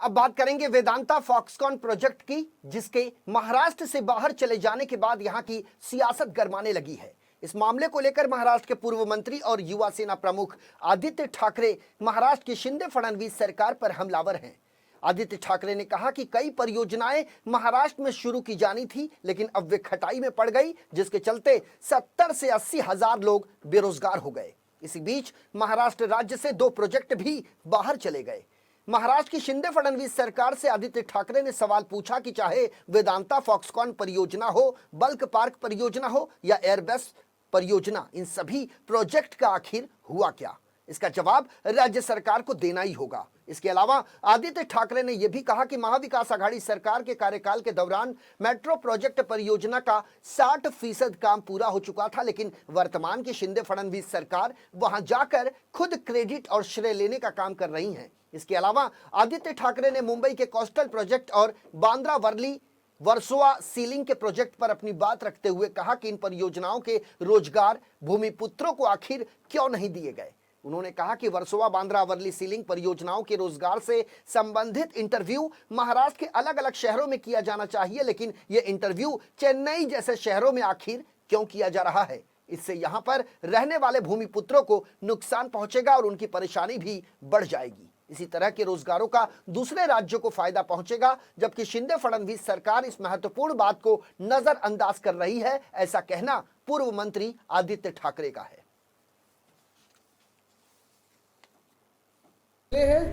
अब बात करेंगे वेदांता फॉक्सकॉन प्रोजेक्ट की, जिसके महाराष्ट्र से बाहर चले जाने के बाद यहां की सियासत गरमाने लगी है। इस मामले को लेकर महाराष्ट्र के पूर्व मंत्री और युवा सेना प्रमुख आदित्य ठाकरे महाराष्ट्र की शिंदे फडणवीस सरकार पर हमलावर हैं। आदित्य ठाकरे ने कहा कि कई परियोजनाएं महाराष्ट्र में शुरू की जानी थी, लेकिन अब वे खटाई में पड़ गई, जिसके चलते 70 से 80 हजार लोग बेरोजगार हो गए। इसी बीच महाराष्ट्र राज्य से 2 प्रोजेक्ट भी बाहर चले गए। महाराष्ट्र की शिंदे फडणवीस सरकार से आदित्य ठाकरे ने सवाल पूछा कि चाहे वेदांता फॉक्सकॉन परियोजना हो, बल्क पार्क परियोजना हो या एयरबेस परियोजना, इन सभी प्रोजेक्ट का आखिर हुआ क्या? इसका जवाब राज्य सरकार को देना ही होगा। इसके अलावा आदित्य ठाकरे ने यह भी कहा कि महाविकास आघाड़ी सरकार के कार्यकाल के दौरान मेट्रो प्रोजेक्ट परियोजना का 60% काम पूरा हो चुका था, लेकिन वर्तमान की शिंदे फडणवीस सरकार वहां जाकर खुद क्रेडिट और श्रेय लेने का काम कर रही है। इसके अलावा आदित्य ठाकरे ने मुंबई के कोस्टल प्रोजेक्ट और बांद्रा वर्ली वर्सोवा सीलिंग के प्रोजेक्ट पर अपनी बात रखते हुए कहा कि इन परियोजनाओं के रोजगार भूमिपुत्रों को आखिर क्यों नहीं दिए गए। उन्होंने कहा कि वर्सोवा बांद्रा वर्ली सीलिंग परियोजनाओं के रोजगार से संबंधित इंटरव्यू महाराष्ट्र के अलग अलग शहरों में किया जाना चाहिए, लेकिन यह इंटरव्यू चेन्नई जैसे शहरों में आखिर क्यों किया जा रहा है? इससे यहां पर रहने वाले भूमिपुत्रों को नुकसान पहुंचेगा और उनकी परेशानी भी बढ़ जाएगी। इसी तरह के रोजगारों का दूसरे राज्यों को फायदा पहुंचेगा, जबकि शिंदे फडणवीस सरकार इस महत्वपूर्ण बात को नजरअंदाज कर रही है, ऐसा कहना पूर्व मंत्री आदित्य ठाकरे का है।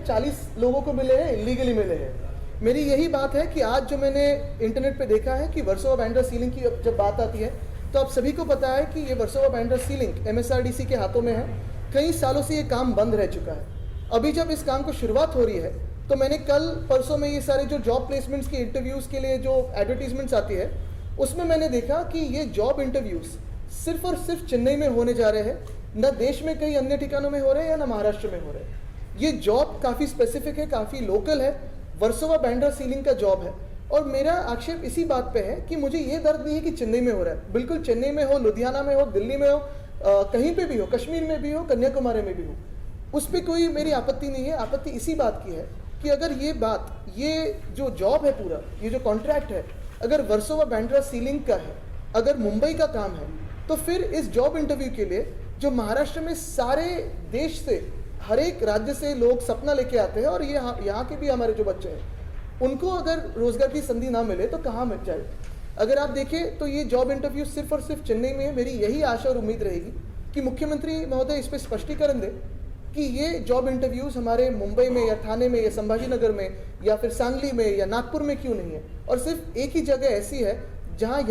40 लोगों को मिले हैं, इलीगली मिले हैं। मेरी यही बात है कि आज जो मैंने इंटरनेट पे देखा है कि वर्सोवा बांद्रा सीलिंग की जब बात आती है तो आप सभी को पता है कि ये वर्सोवा बांद्रा सीलिंग MSRDC के हाथों में है। कई सालों से ये काम बंद रह चुका है। अभी जब इस काम को शुरुआत हो रही है तो मैंने कल परसों में ये सारे जो जॉब प्लेसमेंट्स के इंटरव्यूज़ के लिए जो एडवर्टीजमेंट्स आती है उसमें मैंने देखा कि ये जॉब इंटरव्यूज़ सिर्फ और सिर्फ चेन्नई में होने जा रहे हैं, न देश में कई अन्य ठिकानों में हो रहे हैं या न महाराष्ट्र में हो रहे हैं। ये जॉब काफ़ी स्पेसिफिक है, काफ़ी लोकल है, वर्सोवा बांद्रा सीलिंग का जॉब है। और मेरा आक्षेप इसी बात पे है कि मुझे ये दर्द नहीं है कि चेन्नई में हो रहा है। बिल्कुल चेन्नई में हो, लुधियाना में हो, दिल्ली में हो, कहीं पे भी हो, कश्मीर में भी हो, कन्याकुमारी में भी हो, उस पर कोई मेरी आपत्ति नहीं है। आपत्ति इसी बात की है कि अगर ये जो जॉब है, पूरा ये जो कॉन्ट्रैक्ट है, अगर वर्सोवा बांद्रा सीलिंग का है, अगर मुंबई का काम है, तो फिर इस जॉब इंटरव्यू के लिए जो महाराष्ट्र में सारे देश से, हर एक राज्य से लोग सपना लेके आते हैं और ये यहाँ के भी हमारे जो बच्चे हैं उनको अगर रोजगार की संधि ना मिले तो कहाँ मिल जाए। अगर आप देखें तो ये जॉब इंटरव्यू सिर्फ और सिर्फ चेन्नई में है। मेरी यही आशा और उम्मीद रहेगी कि मुख्यमंत्री महोदय इस पर स्पष्टीकरण दें कि ये जॉब इंटरव्यूज़ हमारे मुंबई में या ठाणे में या संभाजी नगर में या फिर सांगली में या नागपुर में क्यों नहीं है, और सिर्फ एक ही जगह ऐसी है जहाँ